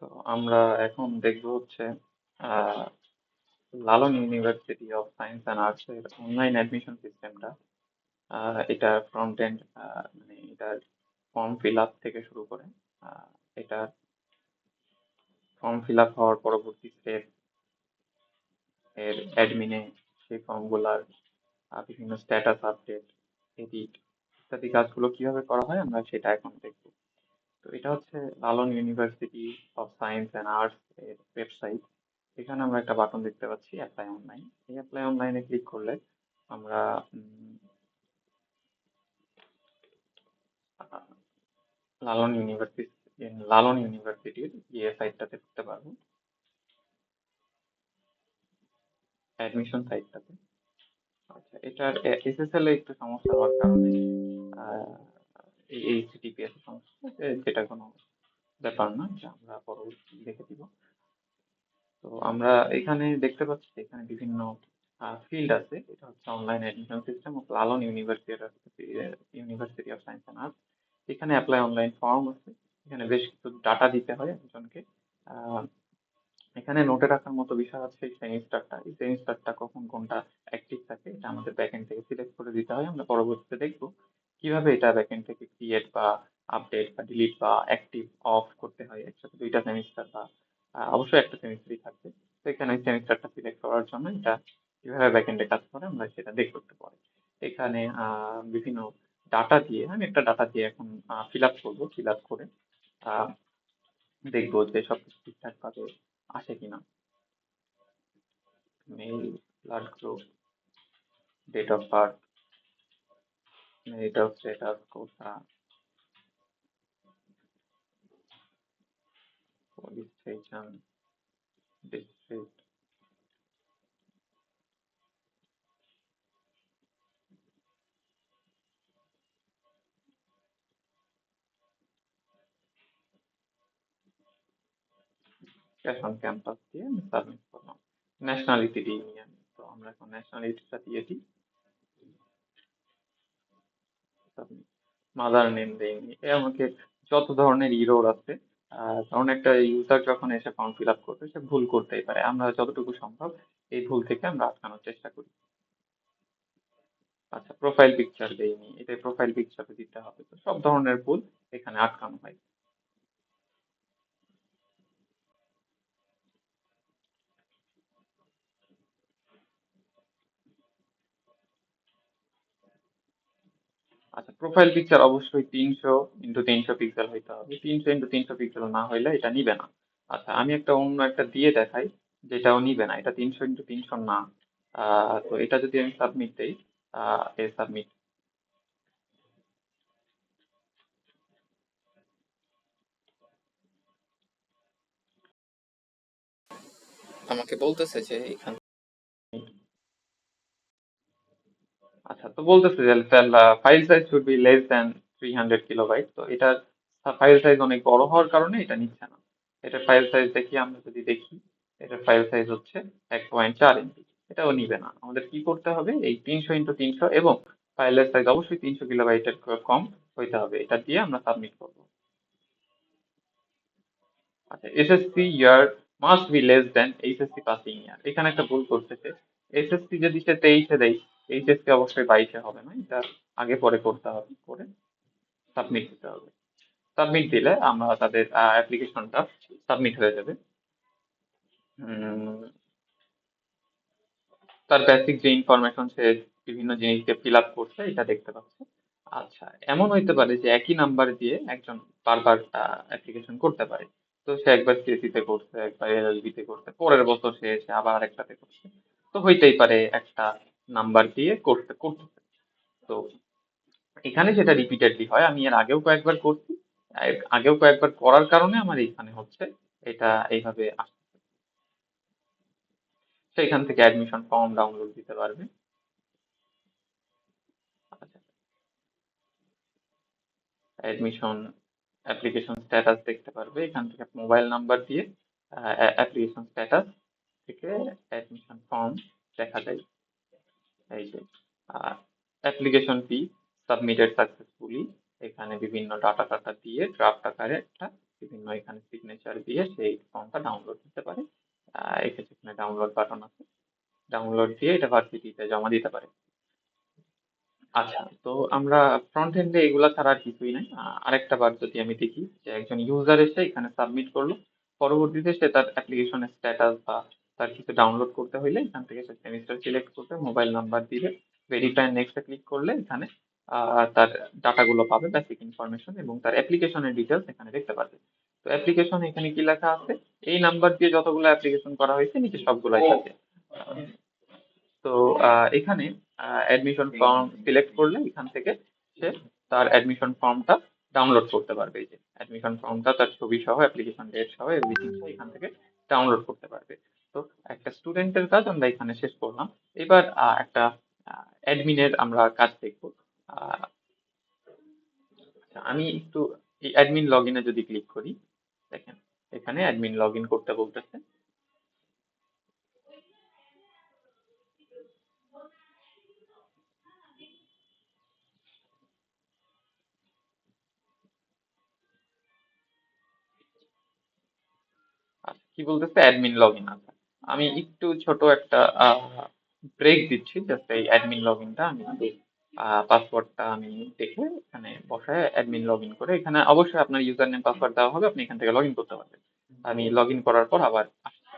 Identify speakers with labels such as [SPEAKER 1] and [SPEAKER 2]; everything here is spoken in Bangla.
[SPEAKER 1] তো আমরা এখন দেখবো হচ্ছে আহ, Lalon university of science and arts এর অনলাইন অ্যাডমিশন সিস্টেমটা। এটা ফ্রন্ট এন্ড, মানে এটার ফর্ম ফিল আপ থেকে শুরু করে আহ, এটা ফর্ম ফিল আপ হওয়ার পরবর্তী স্টেপ, এর অ্যাডমিনে সেই ফর্মগুলার বিভিন্ন স্ট্যাটাস আপডেট, এডিট ইত্যাদি কাজগুলো কিভাবে করা হয় আমরা সেটা এখন দেখবো। তো এটা হচ্ছে Lalon university of science and arts এর ওয়েবসাইট। এখানে আমরা একটা বাটন দেখতে পাচ্ছি, অ্যাপ্লাই অনলাইন। এই অ্যাপ্লাই অনলাইনে ক্লিক করলে আমরা আহ, লালন ইউনিভার্সিটির সাইটটাতে ঢুকতে পারবো, অ্যাডমিশন সাইটটাতে। আচ্ছা, এটার এসএসএল এ একটু সমস্যা হওয়ার কারণে আহ, এই এইচটিটিপিএস এর সমস্যা, যেটা কোনো ব্যাপার না, এটা আমরা পরবর্তী দেখে দিব। তো আমরা এখানে দেখতে পাচ্ছি যে এখানে বিভিন্ন ফিল্ড আছে। এটা হচ্ছে online admission system of Lalon university of science and arts. এখানে অ্যাপ্লাই অনলাইন ফর্ম আছে। এখানে বেশ কিছু ডাটা দিতে হয় একজনকে। আহ, এখানে নোটে রাখার মতো বিষয় আছে এই সেমিস্টারটা। এই সেমিস্টারটা কখন কোনটা অ্যাক্টিভ থাকে এটা আমাদের ব্যাকএন্ড থেকে সিলেক্ট করে দিতে হয়। আমরা পরবর্তীতে দেখবো কিভাবে এটা ব্যাকএন্ড থেকে ক্রিয়েট বা আপডেট বা ডিলিট বা অ্যাক্টিভ অফ করতে হয় একসাথে দুইটা সেমিস্টার, বা অবশ্যই একটা সেমিস্টারই থাকবে। তো এখানে সেমিস্টারটা সিলেক্ট করার জন্য এটা কিভাবে ব্যাকএন্ডে কাজ করে আমরা সেটা দেখবো একটু পরে। এখানে বিভিন্ন ডাটা দিয়ে, আমি একটা ডাটা দিয়ে এখন ফিল আপ করবো। ফিল আপ করে আহ, দেখবো যে সবকিছু ঠিকঠাক ভাবে আসে কিনা। Male, blood group, date of birth, marital status, quota, police station, district, cash on campus দিয়ে আমি সাবমিট করলাম। ন্যাশনালিটি দিইনি আমি, তো আমরা এখন ন্যাশনালিটিটা দিয়ে দিই, সাবমিট। মাদার নেম দেইনি, এ আমাকে যত ধরনের ইরোর আছে। কারণ একটা ইউজার যখন এসে ফর্ম ফিল আপ করবে সে ভুল করতেই পারে, আমরা যতটুকু সম্ভব এই ভুল থেকে আমরা আটকানোর চেষ্টা করি। আচ্ছা, প্রোফাইল পিকচার দেইনি, এটা প্রোফাইল পিকচার দিতে হবে। তো সব ধরনের ভুল এখানে আটকানো হয়। আচ্ছা, প্রোফাইল পিকচার অবশ্যই 300x300 হইতে হবে। 300x300 না হইলে এটা নিবে না। আচ্ছা, আমি অন্য একটা দিয়ে দেখাই, যেটাও নিবে না। এটা 300x300 না। তো এটা যদি আমি সাবমিট দেই, সাবমিট আমাকে বলতেছে যে এখানে, আচ্ছা, তো বলতেছে যে file size should be less than 300 kilobyte. তো এটার ফাইল সাইজ অনেক বড় হওয়ার কারণে এটা নিচ্ছে না। এটা ফাইল সাইজ দেখি, আমরা যদি দেখি এটার ফাইল সাইজ হচ্ছে 1.4 MB, এটাও নিবে না। আমাদের কি করতে হবে, এই 300x300 এবং ফাইলের সাইজ অবশ্যই 300 কিলোবাইটের কম হইতে হবে, এটা দিয়ে আমরা সাবমিট করবো। আচ্ছা, SSC year must be less than HSC passing ইয়ার, এখানে একটা ভুল করতেছে। এসএসসি যদি সে 23-এ দেয়, এইচএসসি অবশ্যই 22-এ হবে না, এটা আগে পরে করতে হবে, করে সাবমিট দিতে হবে। সাবমিট দিলে আমরা তাদের অ্যাপ্লিকেশনটা সাবমিট হয়ে যাবে। উম, তার বেসিক যে ইনফরমেশন সে বিভিন্ন জিনিসকে ফিল আপ করছে এটা দেখতে পাচ্ছে। আচ্ছা, এমন হইতে পারে যে একই নাম্বার দিয়ে একজন বারবার অ্যাপ্লিকেশন করতে পারে। তো সে একবার সিএসসি তে করছে, একবার এলএলবি তে করছে, পরের বছর সে এসে আবার একটাতে করছে। তো হইতেই পারে একটা নাম্বার দিয়ে করতে করতে। তো এখানে সেটা রিপিটেডলি হয়, আমি এর আগেও কয়েকবার করছি। আগেও কয়েকবার করার কারণে আমার এইখানে হচ্ছে এটা এইভাবে আসছে। সেখান থেকে অ্যাডমিশন ফর্ম ডাউনলোড দিতে পারবে। আচ্ছা, অ্যাডমিশন অ্যাপ্লিকেশন স্ট্যাটাস দেখতে পারবে এখান থেকে, মোবাইল নাম্বার দিয়ে অ্যাপ্লিকেশন স্ট্যাটাস থেকে অ্যাডমিশন ফর্ম দেখা যায়। এই যে অ্যাপ্লিকেশন ফি সাবমিটেড সাকসেসফুলি, এখানে বিভিন্ন ডাটা টাটা দিয়ে ড্রাফট আকারে একটা বিভিন্ন এখানে সিগনেচার দিয়ে সেই ফর্মটা ডাউনলোড করতে পারে। এক্ষেত্রে এখানে ডাউনলোড বাটন আছে, ডাউনলোড দিয়ে এটা ভার্সিটিতে জমা দিতে পারে। আচ্ছা, তো আমরা ফ্রন্ট এন্ডে এগুলা ছাড়া আর কিছুই নাই। আরেকটা বার যদি আমি দেখি যে একজন ইউজার এসে এখানে সাবমিট করলো, পরবর্তীতে সে তার অ্যাপ্লিকেশনের স্ট্যাটাস বা তার কিছু ডাউনলোড করতে হইলে এখান থেকে সে সেমিস্টার সিলেক্ট করবে, মোবাইল নাম্বার দিবে, ভেরিফাই নেক্সটে ক্লিক করলে এখানে তার ডাটাগুলো পাবে, বেসিক ইনফরমেশন এবং তার অ্যাপ্লিকেশনের ডিটেলস এখানে দেখতে পারবে। তো অ্যাপ্লিকেশন এখানে কি লেখা আছে, এই নাম্বার দিয়ে যতগুলো অ্যাপ্লিকেশন করা হয়েছে নিচে সবগুলাই থাকে। তো এখানে অ্যাডমিশন ফর্ম সিলেক্ট করলে এখান থেকে সে তার অ্যাডমিশন ফর্মটা ডাউনলোড করতে পারবে। এই যে অ্যাডমিশন ফর্মটা তার ছবি সহ, অ্যাপ্লিকেশন ডেট সহ, এভরিথিং সহ এখান থেকে ডাউনলোড করতে পারবে। তো একটা স্টুডেন্টের কাজ আমরা এখানে শেষ করলাম। এবার একটা অ্যাডমিনের আমরা কাজ দেখবো। আচ্ছা, আমি একটু এই অ্যাডমিন লগ ইনে যদি ক্লিক করি, দেখেন এখানে অ্যাডমিন লগ ইন করতে বলতেছে। আচ্ছা, কি বলতেছে, অ্যাডমিন লগ ইন আছে। আমি একটু ছোট একটা ব্রেক দিচ্ছি, জাস্ট এই অ্যাডমিন লগ ইনটা আমি একটু পাসওয়ার্ডটা আমি দেখে এখানে বসায় অ্যাডমিন লগ ইন করে, এখানে অবশ্যই আপনার ইউজার নেম পাসওয়ার্ড দেওয়া হবে, আপনি এখান থেকে লগ ইন করতে পারবেন। আমি লগ ইন করার পর আবার আসছি।